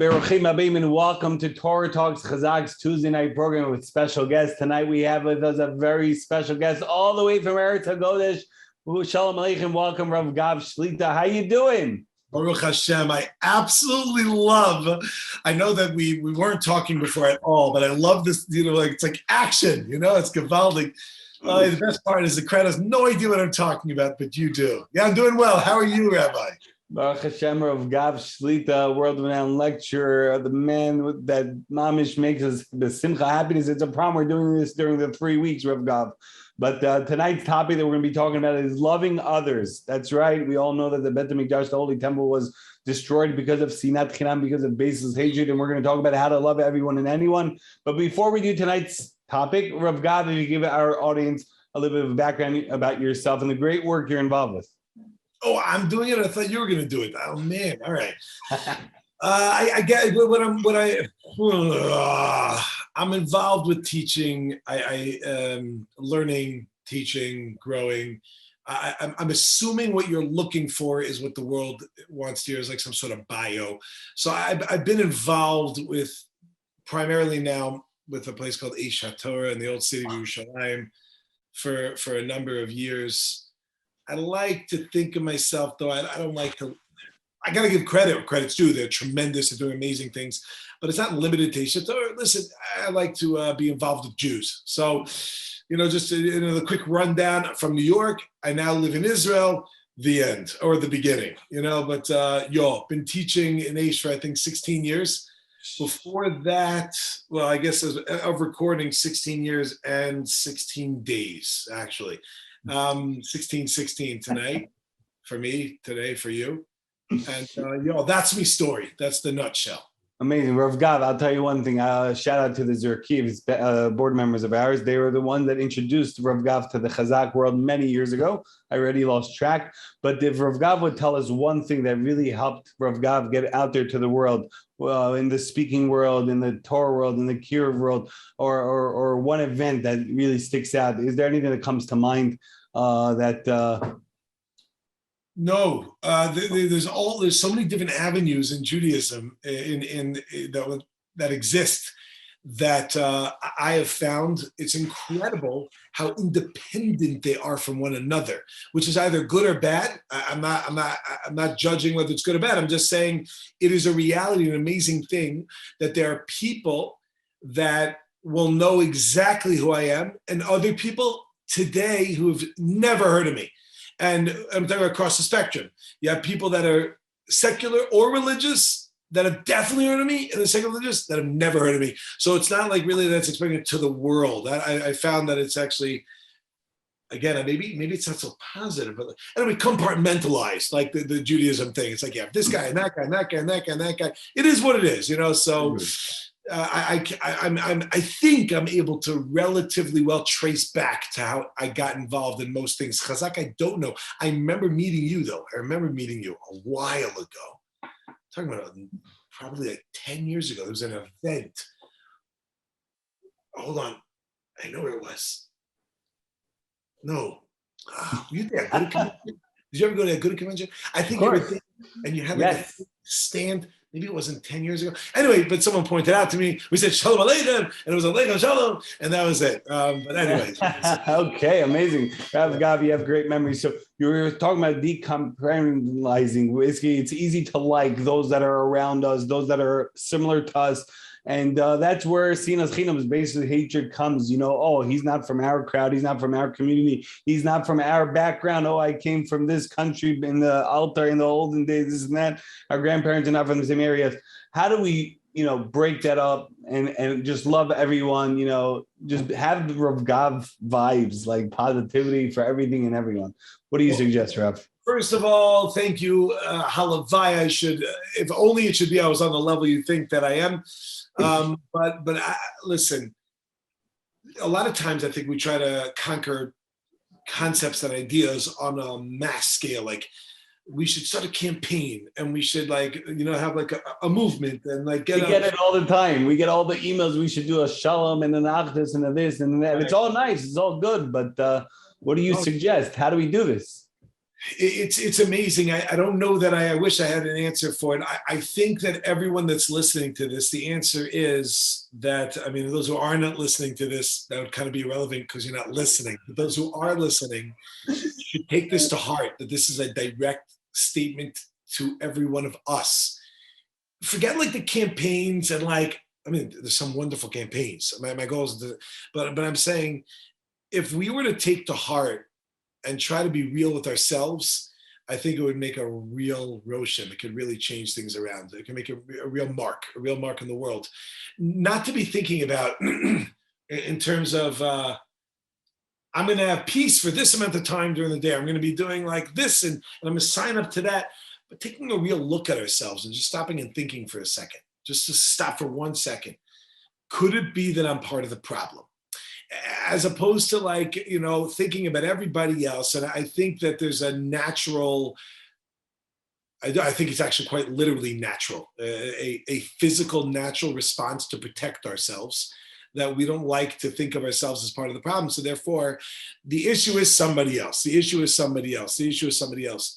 Beruchim Abim, and welcome to Torah Talks Chazaq's Tuesday night program with special guests. Tonight we have with us a very special guest all the way from Eretz HaGodesh. Shalom Aleichem, welcome Rav Gav Shlita. How you doing? Baruch Hashem, I absolutely love, I know that we weren't talking before at all, but I love this, it's like action, it's Gavaldic. The best part is the crowd has no idea what I'm talking about, but you do. Yeah, I'm doing well. How are you, Rabbi? Baruch Hashem, Rav Gav Shlita, world-renowned lecturer, the man that Mamish makes us the simcha happiness. It's a problem we're doing this during the 3 weeks, Rav Gav. But tonight's topic that we're going to be talking about is loving others. That's right. We all know that the Bet HaMikdash, the Holy Temple, was destroyed because of sinat chinam, because of baseless hatred, and we're going to talk about how to love everyone and anyone. But before we do tonight's topic, Rav Gav, if you give our audience a little bit of a background about yourself and the great work you're involved with. Oh, I'm doing it. I thought you were going to do it. Oh man! All right. I get I'm involved with teaching. Learning, teaching, growing. I'm assuming what you're looking for is what the world wants to hear is like some sort of bio. So I've been involved with primarily now with a place called Torah in the old city of Yerushalayim for a number of years. I like to think of myself, though, I don't like to, I got to give credit where credit's due. They're tremendous, they're doing amazing things, but it's not limited to Torah. Listen, I like to be involved with Jews. So, just the quick rundown from New York, I now live in Israel, the end, or the beginning, but been teaching in Aish for, I think, 16 years. Before that, well, I guess of recording 16 years and 16 days, actually. 16 tonight for me, today for you. And that's me story. That's the nutshell. Amazing. Rav Gav, I'll tell you one thing. Shout out to the Zerkivs, board members of ours. They were the ones that introduced Rav Gav to the Chazaq world many years ago. I already lost track. But if Rav Gav would tell us one thing that really helped Rav Gav get out there to the world, well, in the speaking world, in the Torah world, in the Kiruv world, or one event that really sticks out, is there anything that comes to mind No, there's so many different avenues in Judaism that exist that I have found it's incredible how independent they are from one another, which is either good or bad. I'm not judging whether it's good or bad. I'm just saying it is a reality, an amazing thing that there are people that will know exactly who I am, and other people today who have never heard of me. And I'm talking across the spectrum. You have people that are secular or religious that have definitely heard of me, and the secular religious that have never heard of me. So it's not like really that's explaining it to the world. I found that it's actually, again, maybe it's not so positive, but we compartmentalized like the Judaism thing. It's like, yeah, this guy and that guy and that guy and that guy and that guy. It is what it is, So I think I'm able to relatively well trace back to how I got involved in most things. Chazaq, I don't know. I remember meeting you, though. I remember meeting you a while ago. I'm talking about probably like 10 years ago. There was an event. Hold on. I know where it was. No. You there? Did you ever go to a good convention? I think you were there, and you had like a stand. Maybe it wasn't 10 years ago. Anyway, but someone pointed out to me, we said Shalom Aleichem, and it was Aleichem Shalom, and that was it. But anyway. Okay, amazing. Rav Gav, you have great memories. So you were talking about decompartmentalizing. Basically, it's easy to like those that are around us, those that are similar to us. And that's where sinas chinam, basically hatred comes. Oh, he's not from our crowd. He's not from our community. He's not from our background. Oh, I came from this country in the altar in the olden days, this and that. Our grandparents are not from the same areas. How do we, break that up and just love everyone, just have the Rav Gav vibes, like positivity for everything and everyone? What do you suggest, Rav? First of all, thank you. Halavai, if only it should be I was on the level you think that I am. But listen, a lot of times I think we try to conquer concepts and ideas on a mass scale. Like we should start a campaign and we should have like a movement and like get it all the time. We get all the emails. We should do a shalom and an achdus and a this and that. Right. It's all nice. It's all good. But what do you suggest? How do we do this? It's amazing. I don't know that I wish I had an answer for it. I think that everyone that's listening to this, the answer is that, I mean, those who are not listening to this, that would kind of be irrelevant because you're not listening. But those who are listening should take this to heart, that this is a direct statement to every one of us. Forget like the campaigns and like, I mean, there's some wonderful campaigns. My goal is but I'm saying, if we were to take to heart and try to be real with ourselves, I think it would make a real roshem. It could really change things around. It can make a real mark in the world. Not to be thinking about in terms of, I'm going to have peace for this amount of time during the day. I'm going to be doing like this, and I'm going to sign up to that. But taking a real look at ourselves and just stopping and thinking for a second, just to stop for 1 second. Could it be that I'm part of the problem? As opposed to like, thinking about everybody else. And I think that there's a natural, I think it's actually quite literally natural, a physical natural response to protect ourselves, that we don't like to think of ourselves as part of the problem. So therefore, the issue is somebody else. The issue is somebody else. The issue is somebody else.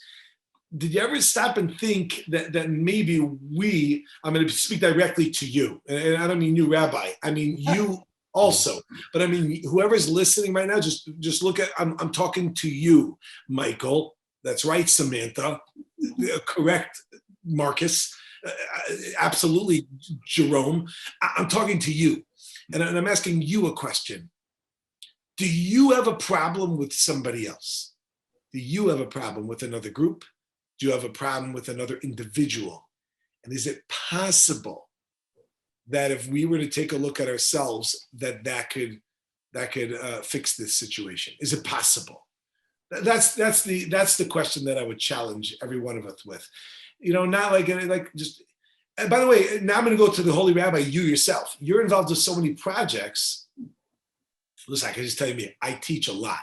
Did you ever stop and think that maybe I'm going to speak directly to you, and I don't mean you, Rabbi, I mean you also, but I mean, whoever's listening right now, just look at, I'm talking to you, Michael. That's right, Samantha. Correct, Marcus. Absolutely, Jerome. I'm talking to you, and I'm asking you a question. Do you have a problem with somebody else? Do you have a problem with another group? Do you have a problem with another individual? And is it possible that if we were to take a look at ourselves, that could fix this situation? Is it possible? That's the question that I would challenge every one of us with. Not like just. And by the way, now I'm going to go to the Holy Rabbi. You yourself, you're involved with so many projects. Listen, I can just tell you, I teach a lot.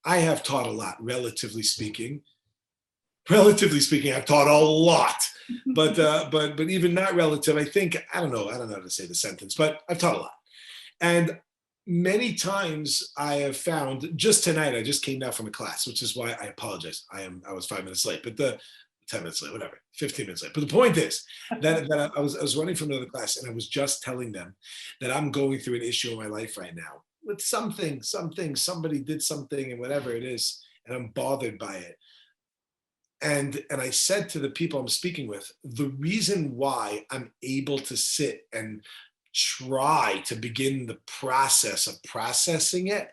I have taught a lot, relatively speaking. I've taught a lot, but even not relative, I think, I don't know how to say the sentence, but I've taught a lot. And many times I have found, just tonight, I just came down from a class, which is why I apologize. I was 5 minutes late, but 10 minutes late, whatever, 15 minutes late. But the point is that I was running from another class, and I was just telling them that I'm going through an issue in my life right now with something, somebody did something, and whatever it is, and I'm bothered by it. And I said to the people I'm speaking with, the reason why I'm able to sit and try to begin the process of processing it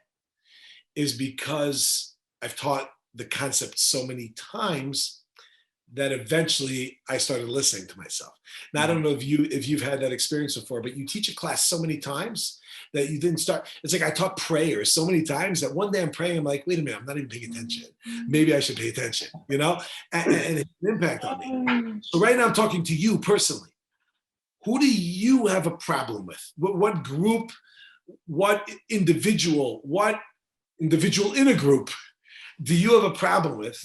is because I've taught the concept so many times that eventually I started listening to myself. Now, I don't know if you've had that experience before, but you teach a class so many times that you didn't start. It's like I taught prayer so many times that one day I'm praying, I'm like, wait a minute, I'm not even paying attention. Maybe I should pay attention, and it's an impact on me. So right now I'm talking to you personally. Who do you have a problem with? What group, what individual in a group do you have a problem with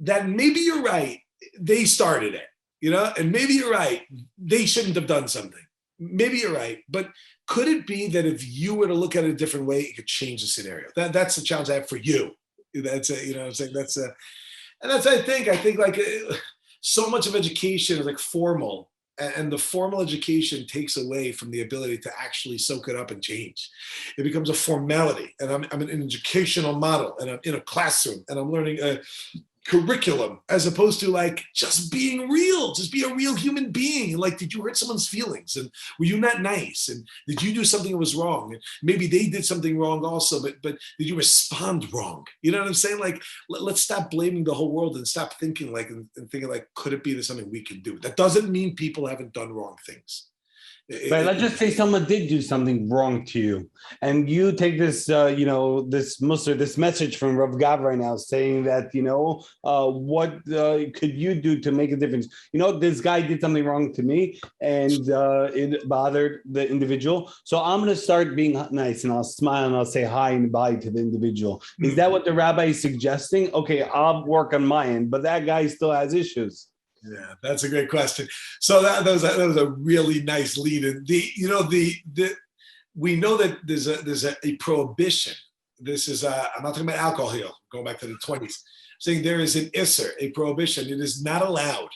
that maybe you're right, they started it, and maybe you're right, they shouldn't have done something. Maybe you're right, but could it be that if you were to look at it a different way, it could change the scenario? That's the challenge I have for you. That's I'm saying and that's I think like so much of education is like formal, and the formal education takes away from the ability to actually soak it up and change. It becomes a formality, and I'm in an educational model, and I'm in a classroom, and I'm learning a curriculum, as opposed to like just being real, just be a real human being. And like, did you hurt someone's feelings? And were you not nice? And did you do something that was wrong? And maybe they did something wrong also, but did you respond wrong? You know what I'm saying? Like, let's stop blaming the whole world and stop thinking like, and thinking like, could it be there's something we can do? That doesn't mean people haven't done wrong things. Right. Let's just say someone did do something wrong to you, and you take this, this message from Rav Gavriel right now, saying that, what could you do to make a difference? This guy did something wrong to me, and it bothered the individual. So I'm going to start being nice, and I'll smile, and I'll say hi and bye to the individual. Is that what the rabbi is suggesting? Okay, I'll work on my end, but that guy still has issues. Yeah, that's a great question. So that was a really nice lead. And we know that there's a prohibition this is, I'm not talking about alcohol here, going back to the 20s, saying there is an isser, a prohibition. It is not allowed.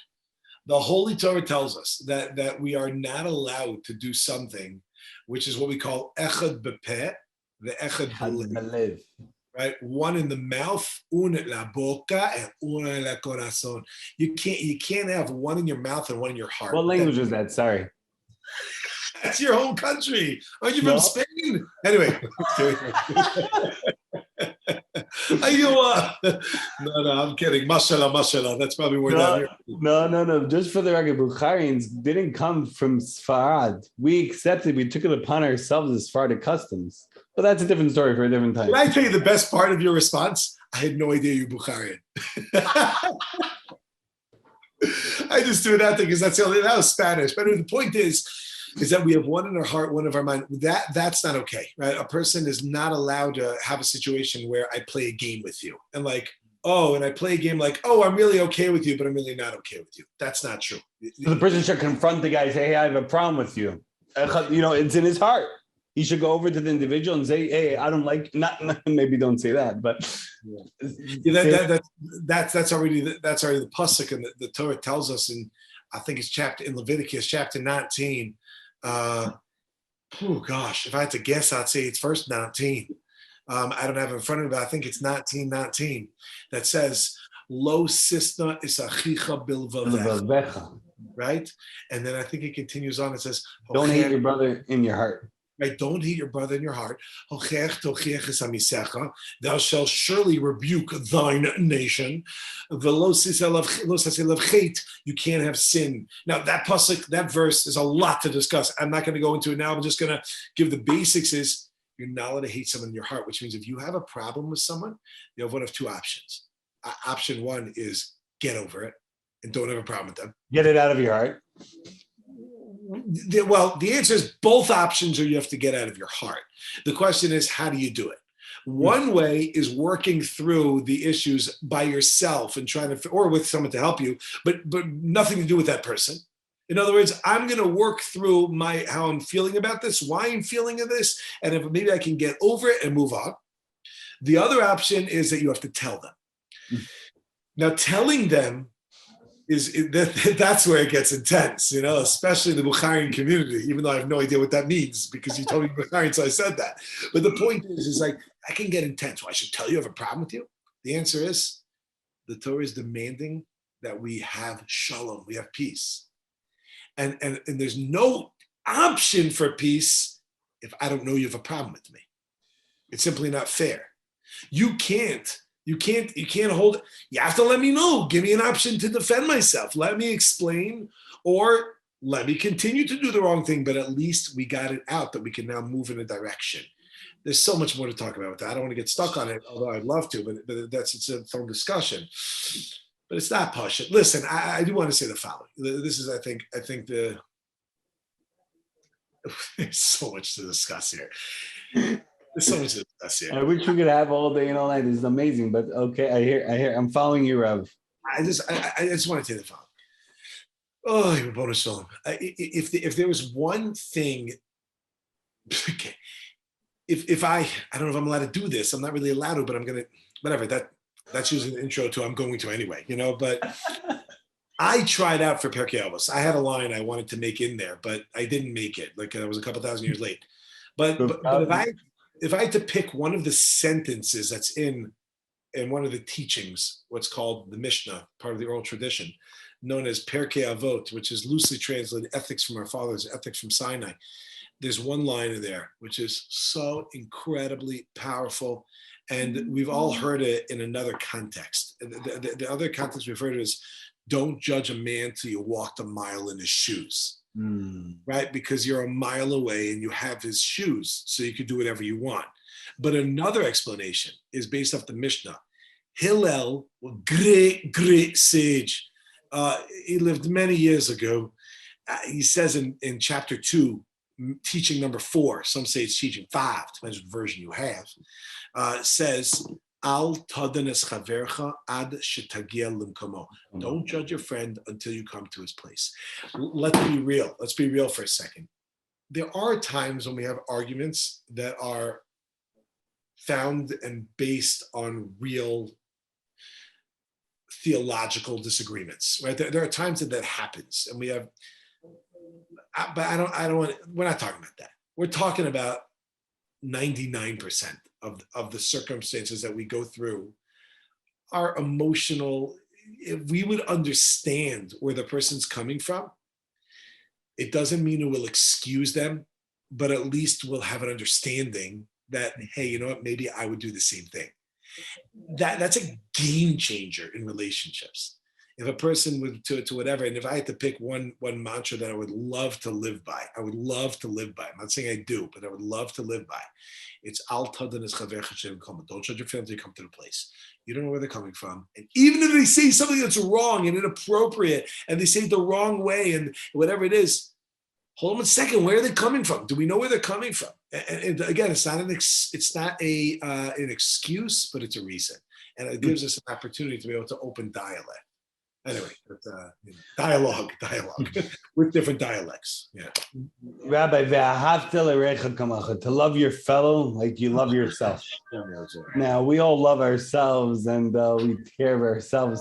The Holy Torah tells us that we are not allowed to do something, which is what we call echad bepeh, the echad belev, right? One in the mouth, un en la boca, and un en la corazón. You can't have one in your mouth and one in your heart. What language was that? Sorry. That's your home country. Aren't you from Spain? Anyway. No, I'm kidding. Mashallah. That's probably where that is. No. Just for the record, Bukharians didn't come from Sfarad. We accepted, we took it upon ourselves as Sephardic customs. But that's a different story for a different time. Can I tell you the best part of your response? I had no idea you're Bukharian. I just threw it out there because that was Spanish. But the point is that we have one in our heart, one of our mind. That's not okay, right? A person is not allowed to have a situation where I play a game with you and and I play a game I'm really okay with you, but I'm really not okay with you. That's not true. So the person should confront the guy and say, hey, I have a problem with you. It's in his heart. He should go over to the individual and say, hey, I don't like, not maybe don't say that, but that's already the pasuk, and the Torah tells us I think it's in Leviticus chapter 19. If I had to guess, I'd say it's verse 19. I don't have it in front of me, but I think it's 19 that says, Lo sisna isachicha bilvavecha, right? And then I think it continues on. It says, don't hate your brother in your heart. Right? Don't hate your brother in your heart. Thou shalt surely rebuke thine nation. You can't have sin. Now that pasuk, that verse, is a lot to discuss. I'm not going to go into it now. I'm just going to give the basics. Is you're not allowed to hate someone in your heart, which means if you have a problem with someone, you have one of two options. Option one is get over it and don't have a problem with them. Get it out of your heart. Well, the answer is both options, or you have to get out of your heart. The question is, how do you do it? One way is working through the issues by yourself and or with someone to help you, but nothing to do with that person. In other words, I'm going to work through how I'm feeling about this, why I'm feeling this, and if maybe I can get over it and move on. The other option is that you have to tell them. Now, telling them that's where it gets intense, especially in the Bukharian community, even though I have no idea what that means because you told me Bukharian, so I said that. But the point is I can get intense. Well, I should tell you I have a problem with you. The answer is the Torah is demanding that we have shalom, we have peace. And there's no option for peace if I don't know you have a problem with me. It's simply not fair. You can't hold it. You have to let me know. Give me an option to defend myself. Let me explain, or let me continue to do the wrong thing, but at least we got it out that we can now move in a direction. There's so much more to talk about with that. I don't want to get stuck on it, although I'd love to, but it's its own discussion. But it's not push it. Listen, I do want to say the following. This is, I think there's so much to discuss here. There's so much to discuss here. I wish we could have all day and all night. This is amazing, but okay, I hear. I'm following you, Rav. I just want to say the following. Oh, your bonus shalom. If there was one thing, okay, if I don't know if I'm allowed to do this. I'm not really allowed to, but I'm gonna. Whatever. That's usually the intro to I'm going to anyway. But I tried out for Pirkei Avos. I had a line I wanted to make in there, but I didn't make it. I was a couple thousand years late. But if I had to pick one of the sentences that's in one of the teachings, what's called the Mishnah, part of the oral tradition, known as Pirkei Avot, which is loosely translated ethics from our fathers, ethics from Sinai. There's one line in there which is so incredibly powerful, and we've all heard it in another context. The other context we've heard is, don't judge a man till you walked a mile in his shoes. Right? Because you're a mile away and you have his shoes, so you can do whatever you want. But another explanation is based off the Mishnah. Hillel, great sage, he lived many years ago. He says in chapter 2, teaching number 4, some say it's teaching 5, depends what version you have, says, Al tadanes chavercha ad shetagia limkamo. Don't judge your friend until you come to his place. Let's be real. Let's be real for a second. There are times when we have arguments that are found and based on real theological disagreements, right? There are times that happens, and we have, but I don't want, we're not talking about that. We're talking about 99% of the circumstances that we go through are emotional. If we would understand where the person's coming from, it doesn't mean it will excuse them, but at least we'll have an understanding that, hey, you know what, maybe I would do the same thing. That's a game changer in relationships. If a person would to whatever, and if I had to pick one mantra that I would love to live by, I'm not saying I do, but I would love to live by. It's al tadan es chaver Hashem kama. Don't judge your friends until you come to the place. You don't know where they're coming from. And even if they say something that's wrong and inappropriate, and they say it the wrong way, and whatever it is, hold on a second. Where are they coming from? Do we know where they're coming from? And again, it's not an excuse, but it's a reason, and it gives us an opportunity to be able to open dialect. Anyway, dialogue with different dialects. Yeah. Rabbi, to love your fellow like you love yourself. Now, we all love ourselves and we take care of ourselves,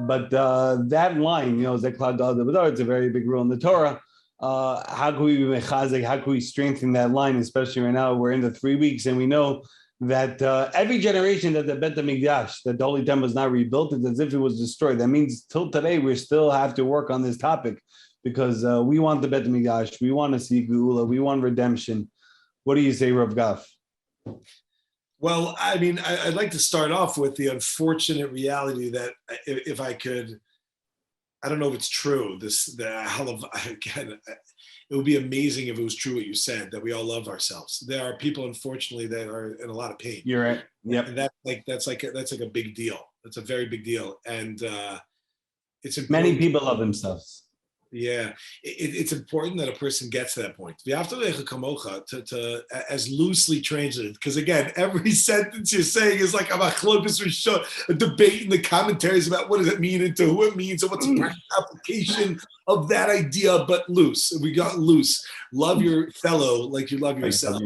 but that line, it's a very big rule in the Torah. How can we be mechazek? How can we strengthen that line? Especially right now, we're in the 3 weeks, and we know that every generation that the Bet HaMikdash, that the Holy Temple is not rebuilt, it's as if it was destroyed. That means till today, we still have to work on this topic because we want the Bet HaMikdash, we want to see Geula, we want redemption. What do you say, Rav Gav? Well, I mean, I'd like to start off with the unfortunate reality that if I could, I don't know if it's true. Again, it would be amazing if it was true what you said, that we all love ourselves. There are people, unfortunately, that are in a lot of pain. You're right. Yep. And that's like a big deal. That's a very big deal. And it's important. Many people love themselves. Yeah, it's important that a person gets to that point. To as loosely translated, because again, every sentence you're saying is like a debate in the commentaries about what does it mean and to who it means and what's the practical application of that idea, but loose. We got loose. Love your fellow like you love yourself.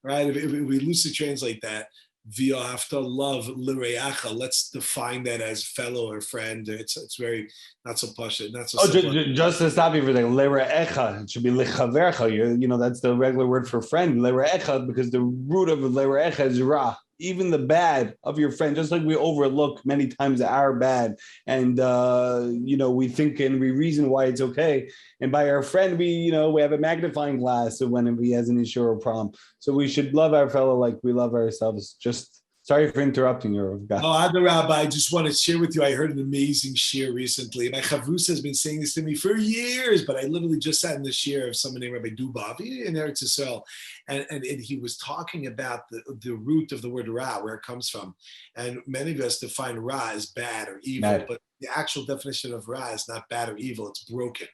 Right? If we loosely translate that, V'yohavta love l'reacha. Let's define that as fellow or friend. It's very not so pashut, not so. Just to stop you for a second, l'reacha. It should be l'chavercha. That's the regular word for friend, l'reacha, because the root of l'reacha is ra. Even the bad of your friend, just like we overlook many times our bad, and we think and we reason why it's okay. And by our friend, we have a magnifying glass of when he has an issue or a problem. So we should love our fellow like we love ourselves. Just sorry for interrupting you, Rabbi. Oh, Rabbi, I just want to share with you. I heard an amazing shir recently. My chavrus has been saying this to me for years, but I literally just sat in the shir of someone named Rabbi Dubavi in Eretz Yisrael, and he was talking about the root of the word ra, where it comes from. And many of us define ra as bad or evil, bad. But the actual definition of ra is not bad or evil, it's broken,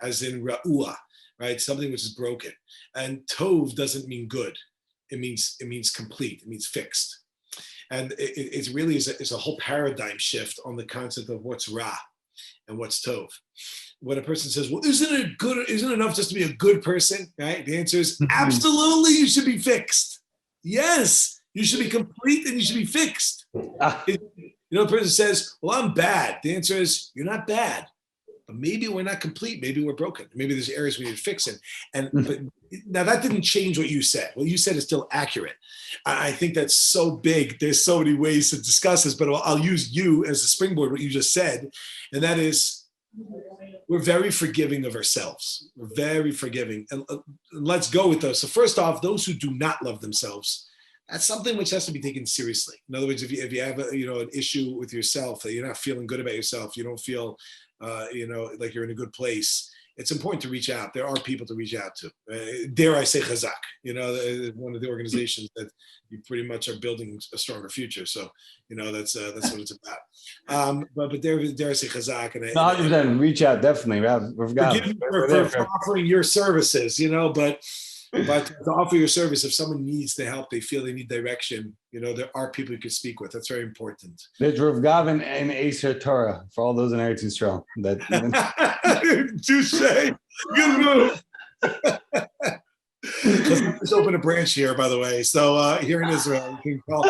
as in ra'ua, right? Something which is broken. And tov doesn't mean good. It means complete, it means fixed. And it really is a whole paradigm shift on the concept of what's ra and what's tov. When a person says, well, isn't it enough just to be a good person, right? The answer is absolutely, you should be fixed. Yes, you should be complete and you should be fixed. The person says, well, I'm bad. The answer is, you're not bad. But maybe we're not complete. Maybe we're broken. Maybe there's areas we need to fix it. But now that didn't change what you said. What you said is still accurate. I think that's so big. There's so many ways to discuss this, but I'll use you as a springboard, what you just said. And that is, we're very forgiving of ourselves. We're very forgiving. And let's go with those. So first off, those who do not love themselves, that's something which has to be taken seriously. In other words, if you have an issue with yourself, that you're not feeling good about yourself, you don't feel like you're in a good place, it's important to reach out. There are people to reach out to. Dare I say Chazaq, one of the organizations that you pretty much are building a stronger future. So, that's what it's about. But dare I say Chazaq. And 100% reach out, definitely. Forgive me for offering your services, but to offer your service, if someone needs the help, they feel they need direction, there are people you can speak with. That's very important. There's Rav Gavin and Acer Torah for all those in Eretz Yisrael. Touche. Good move. Let's open a branch here, by the way. So here in Israel, you can call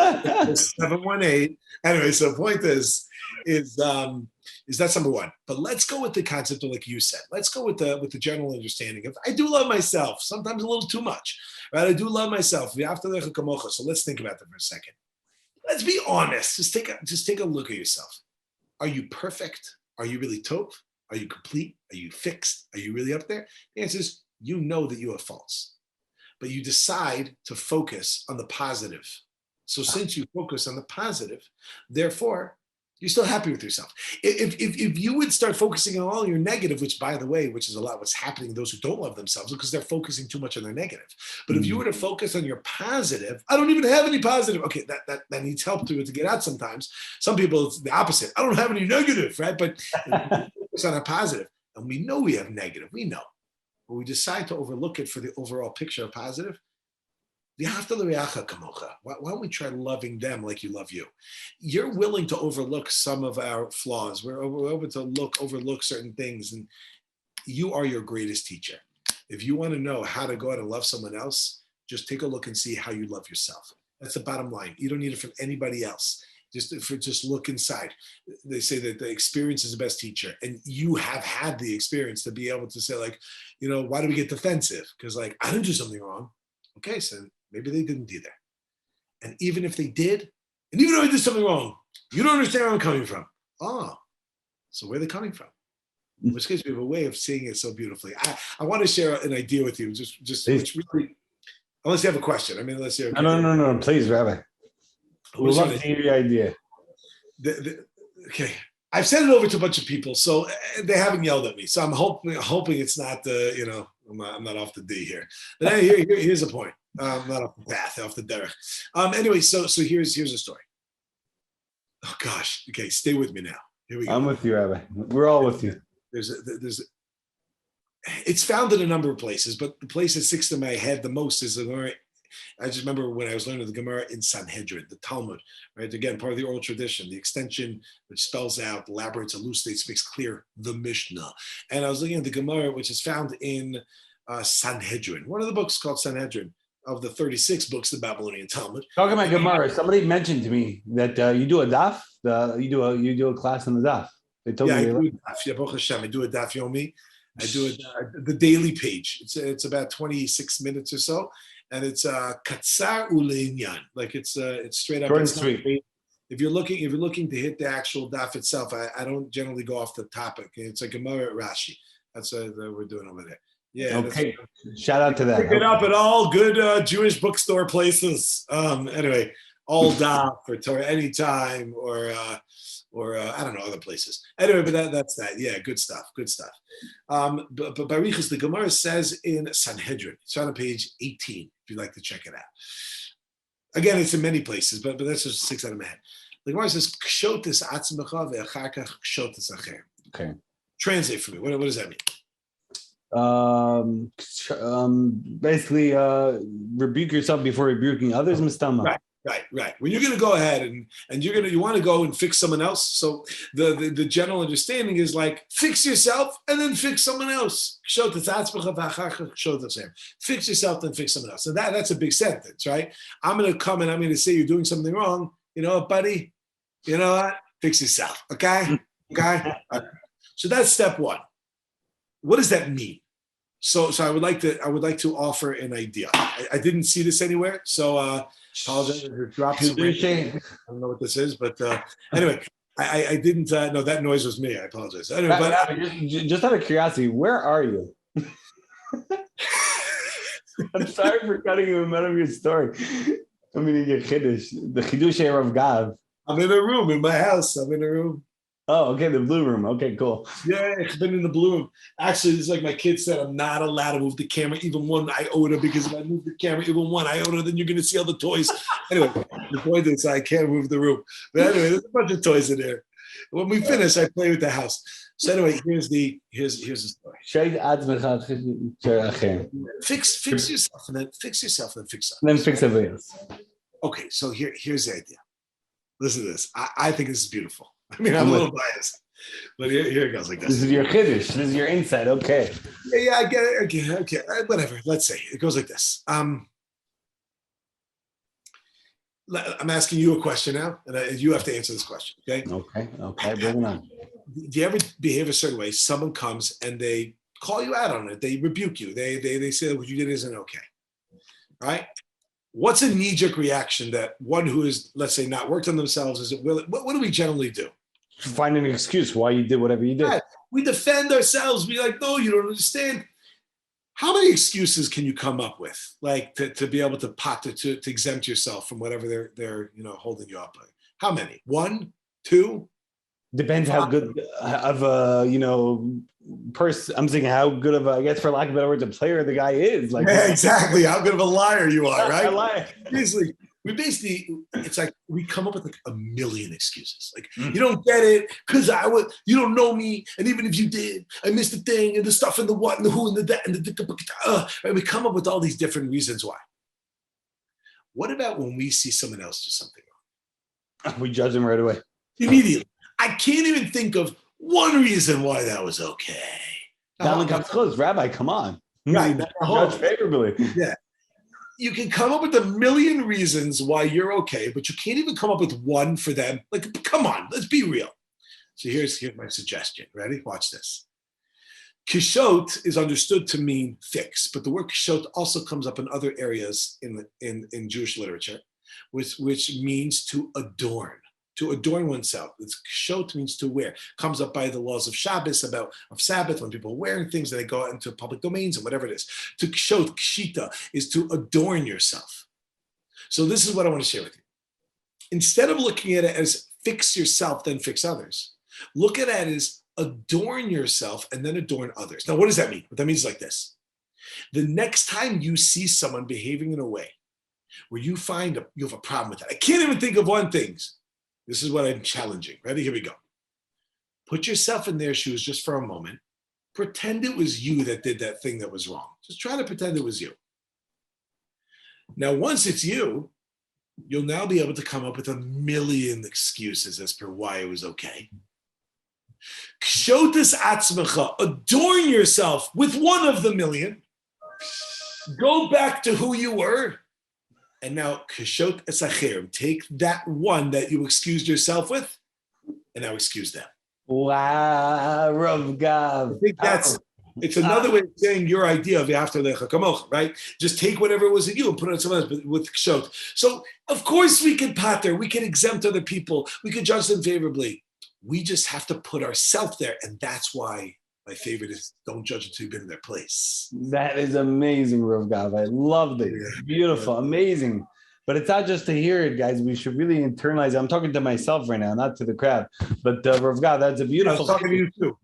718. Anyway, so the point is that's number one. But let's go with the concept of, like you said, let's go with the general understanding of I do love myself, sometimes a little too much, right? I do love myself. So let's think about that for a second. Let's be honest. Just take a look at yourself. Are you perfect? Are you really tov? Are you complete? Are you fixed? Are you really up there? The answer is you know that you have faults, but you decide to focus on the positive. So since you focus on the positive, therefore, you're still happy with yourself. If you would start focusing on all your negative, which by the way, which is a lot what's happening to those who don't love themselves because they're focusing too much on their negative. But if you were to focus on your positive, I don't even have any positive. Okay, that needs help to get out sometimes. Some people, it's the opposite. I don't have any negative, right? But focus on a positive. And we know we have negative. We know. But we decide to overlook it for the overall picture of positive. Why don't we try loving them like you love you? You're willing to overlook some of our flaws. We're able to overlook certain things, and you are your greatest teacher. If you want to know how to go out and love someone else, just take a look and see how you love yourself. That's the bottom line. You don't need it from anybody else. Just look inside. They say that the experience is the best teacher, and you have had the experience to be able to say, like, why do we get defensive? Because, like, I didn't do something wrong. Okay, so maybe they didn't either. And even if they did, and even though I did something wrong, you don't understand where I'm coming from. Oh, so where are they coming from? In which case we have a way of seeing it so beautifully. I want to share an idea with you, just which really, unless you have a question. I mean, unless you have No, please, Rabbi. We'd love to hear your idea. Okay. I've sent it over to a bunch of people, so they haven't yelled at me. So I'm hoping it's not I'm not off the D here. But here's a point. I'm not off the path, off the derech. Anyway, so here's a story. Oh gosh. Okay, stay with me now. Here we go. I'm with you, Rabbi. We're all with you. It's found in a number of places, but the place that sticks to my head the most is the Gemara. I just remember when I was learning the Gemara in Sanhedrin, the Talmud, right? Again, part of the oral tradition, the extension which spells out, elaborates, elucidates, makes clear the Mishnah. And I was looking at the Gemara, which is found in Sanhedrin, one of the books called Sanhedrin, of the 36 books of the Babylonian Talmud. Talking about Gemara, somebody mentioned to me that you do a daf. You do a class on the daf. They told me. I do a daf. I do a daf yomi. I do the daily page. It's about 26 minutes or so, and it's katsar uleinian, like it's straight up. Short and sweet. If you're looking to hit the actual daf itself, I don't generally go off the topic. It's a Gemara at Rashi. That's what we're doing over there. Yeah. Okay. Shout out to that. Pick it up at all good Jewish bookstore places. Anyway, all daf or Torah Anytime or I don't know, other places. Anyway, but that's that. Yeah, good stuff. But Barichas, the Gemara says in Sanhedrin, it's on page 18, if you'd like to check it out. Again, it's in many places, but that's just six out of my head. The Gemara says, Kshotis atzmecha ve'achar kach kshotis acher. Okay. Translate for me. What does that mean? Basically, rebuke yourself before rebuking others, Mistama. Right. When you're going to go ahead and you want to go and fix someone else. So the general understanding is like fix yourself and then fix someone else. Fix yourself, then fix someone else. So that's a big sentence, right? I'm going to come and I'm going to say you're doing something wrong. You know what, buddy? You know what? Fix yourself. Okay. So that's step one. What does that mean? So I would like to offer an idea. I didn't see this anywhere, so apologize if it drops. I don't know what this is, but anyway, I didn't know that noise was me. I apologize. Anyway, but just out of curiosity, where are you? I'm sorry for cutting you in the middle of your story. I mean, your chiddush, the chiddush of Gav. I'm in a room in my house. I'm in a room. Oh, okay, the blue room. Okay, cool. Yeah, I've been in the blue room. Actually, it's like my kid said, I'm not allowed to move the camera even one iota, because if I move the camera even one iota, then you're going to see all the toys. Anyway, the point is I can't move the room. But anyway, there's a bunch of toys in there. When we finish, I play with the house. So anyway, here's the story. Fix yourself and then fix yourself and then fix something. Then fix everything else. Okay, so here's the idea. Listen to this. I think this is beautiful. I mean, I'm a little biased. But here it goes like this. This is your chiddush. This is your insight. Okay. Yeah, I get it. Okay, whatever. Let's say it goes like this. I'm asking you a question now, and you have to answer this question. Okay. Okay. Bring it on. Do you ever behave a certain way? Someone comes and they call you out on it. They rebuke you. They say what you did isn't okay. Right? What's a knee-jerk reaction that one who is, let's say, not worked on themselves isn't willing? What do we generally do? Find an excuse why you did whatever you did. Right. We defend ourselves. We're like, no, you don't understand. How many excuses can you come up with, like to be able to exempt yourself from whatever they're holding you up? How many? 1, 2? Depends how good of a person. I'm saying how good of a, I guess for lack of better words, a player the guy is. Like exactly how good of a liar you are, right? I lie. Basically, it's like we come up with like a million excuses. Like you don't get it because you don't know me, and even if you did, I missed the thing and the stuff and the what and the who and the that and the right? We come up with all these different reasons why. What about when we see someone else do something wrong? We judge them right away. Immediately. I can't even think of one reason why that was okay. Down comes close. Rabbi, come on. Right. Judge favorably. Yeah. You can come up with a million reasons why you're okay, but you can't even come up with one for them. Like, come on, let's be real. So here's my suggestion. Ready? Watch this. Kishot is understood to mean fix, but the word kishot also comes up in other areas in Jewish literature, which means to adorn oneself. It's kishot means to wear. Comes up by the laws of Shabbos, of Sabbath, when people are wearing things and they go out into public domains and whatever it is. To kishot, kshita, is to adorn yourself. So this is what I want to share with you. Instead of looking at it as fix yourself, then fix others, look at it as adorn yourself and then adorn others. Now, what does that mean? What that means is like this. The next time you see someone behaving in a way where you find you have a problem with that, I can't even think of one thing. This is what I'm challenging. Ready? Here we go. Put yourself in their shoes just for a moment. Pretend it was you that did that thing that was wrong. Just try to pretend it was you. Now, once it's you, you'll now be able to come up with a million excuses as per why it was okay. Kshotas atzmecha, adorn yourself with one of the million. Go back to who you were. And now, kashot esachirim, take that one that you excused yourself with, and now excuse them. Wow, Rav Gav. I think it's another way of saying your idea of after lecha kamocha, right? Just take whatever was in you and put it on someone else, but with kashot. So, of course, we can pater, we can exempt other people, we can judge them favorably. We just have to put ourselves there, and that's why my favorite is don't judge until you've been in their place. That is amazing, Rav Gav. I loved it. Beautiful, amazing. But it's not just to hear it, guys. We should really internalize it. I'm talking to myself right now, not to the crowd. But Rav Gav, that's a beautiful. I was talking to you too.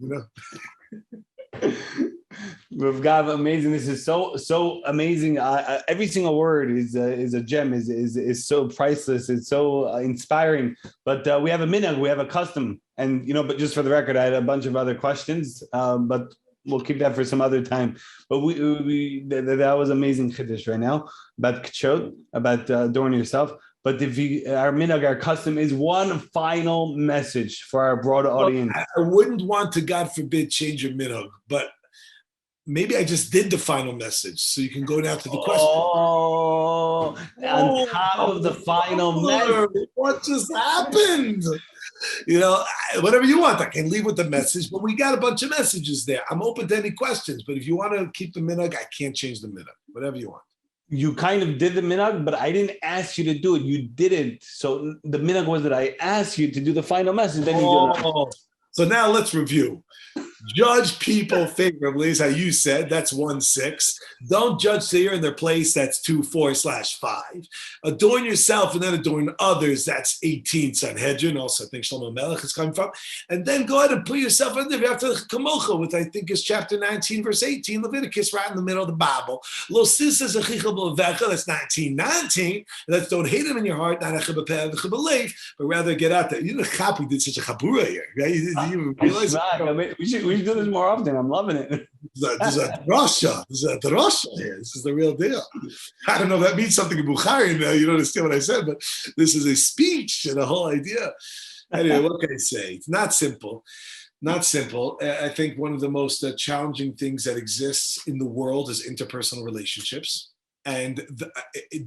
Rav Gav, amazing. This is so amazing. Every single word is a gem. Is so priceless. It's so inspiring. But we have a minhag, we have a custom, and But just for the record, I had a bunch of other questions. But we'll keep that for some other time. But that was amazing chiddush right now about kachot, about adorn yourself. But our minhag, our custom is one final message for our broader audience. I wouldn't want to, God forbid, change your minhag, but maybe I just did the final message, so you can go down to the question. On top of the final message. What just happened? Whatever you want, I can leave with the message, but we got a bunch of messages there. I'm open to any questions, but if you want to keep the minhag, I can't change the minhag. Whatever you want. You kind of did the minhag, but I didn't ask you to do it. You did it. So the minhag was that I asked you to do the final message. Then you did it. So now let's review. Judge people favorably is how you said. That's 1-6. Don't judge so you're in their place. That's 2-4/5. Adorn yourself and then adorn others. That's 18 Sanhedrin. Also, I think Shlomo Melech is coming from. And then go ahead and put yourself in there after Kamocha, which I think is chapter 19, verse 18, Leviticus, right in the middle of the Bible. Lo sisas achicha b'levecha. That's 19:19. That's don't hate him in your heart, not but rather get out there. Chapi did such a chabura here, right? You realize we should do this more often. I'm loving it. This is a drasha. This is a drasha here. This is the real deal. I don't know if that means something in Bukhari. You don't understand what I said, but this is a speech and a whole idea. Anyway, what can I say? It's not simple. Not simple. I think one of the most challenging things that exists in the world is interpersonal relationships. And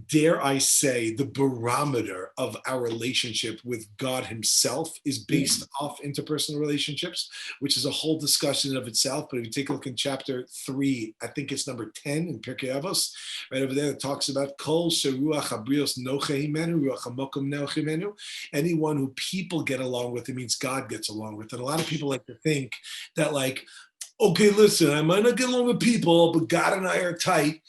dare I say, the barometer of our relationship with God himself is based off interpersonal relationships, which is a whole discussion of itself. But if you take a look in chapter 3, I think it's number 10 in Pirkei Avos, right over there, it talks about Kol sheruach habrios noche himenu, ruach hamokum noche himenu. Anyone who people get along with, it means God gets along with. And a lot of people like to think that, like, okay, listen, I might not get along with people, but God and I are tight.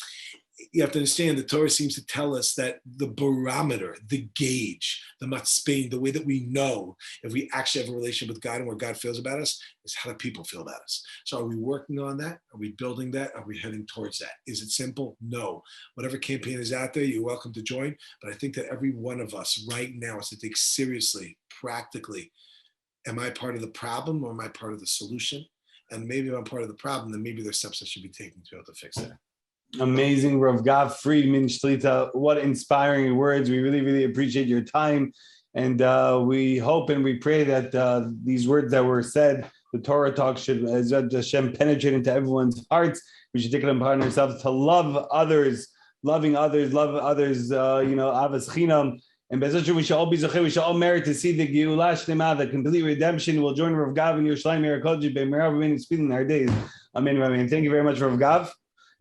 You have to understand the Torah seems to tell us that the barometer, the gauge, the matzpein, the way that we know if we actually have a relationship with God and what God feels about us is how do people feel about us. So are we working on that? Are we building that? Are we heading towards that? Is it simple? No. Whatever campaign is out there, you're welcome to join. But I think that every one of us right now has to take seriously, practically, am I part of the problem or am I part of the solution? And maybe if I'm part of the problem, then maybe there's steps I should be taking to be able to fix that. Amazing, Rav Gav Freidman Shlita. What inspiring words. We really, really appreciate your time. And we hope and we pray that these words that were said, the Torah talk should, as Hashem, penetrate into everyone's hearts. We should take it upon ourselves to love others, love others, avas chinam. And Bezosha, we shall all be zocheh, we shall all merit to see the Geulah Shlema, the complete redemption. We'll join Rav Gav in Yerushalayim, Yerakoji, Be'merav, remaining speed in our days. Amen, Amen. Thank you very much, Rav Gav.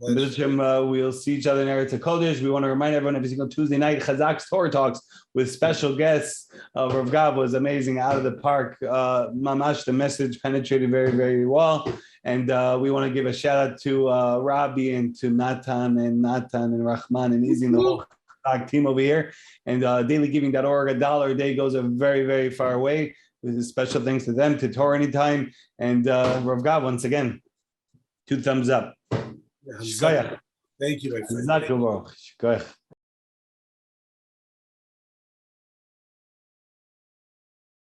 We'll see each other in Eretz HaKodesh. We want to remind everyone every single Tuesday night, Chazaq's Torah Talks with special guests. Rav Gav was amazing, out of the park. Mamash, the message penetrated very, very well. And we want to give a shout out to Rabbi and to Natan and Rahman and Izzy and the whole Chazaq team over here. And dailygiving.org, $1 a day goes a very, very far way. With a special thanks to them, to Torah Anytime. And Rav Gav, once again, 2 thumbs up. Thank you, my friend.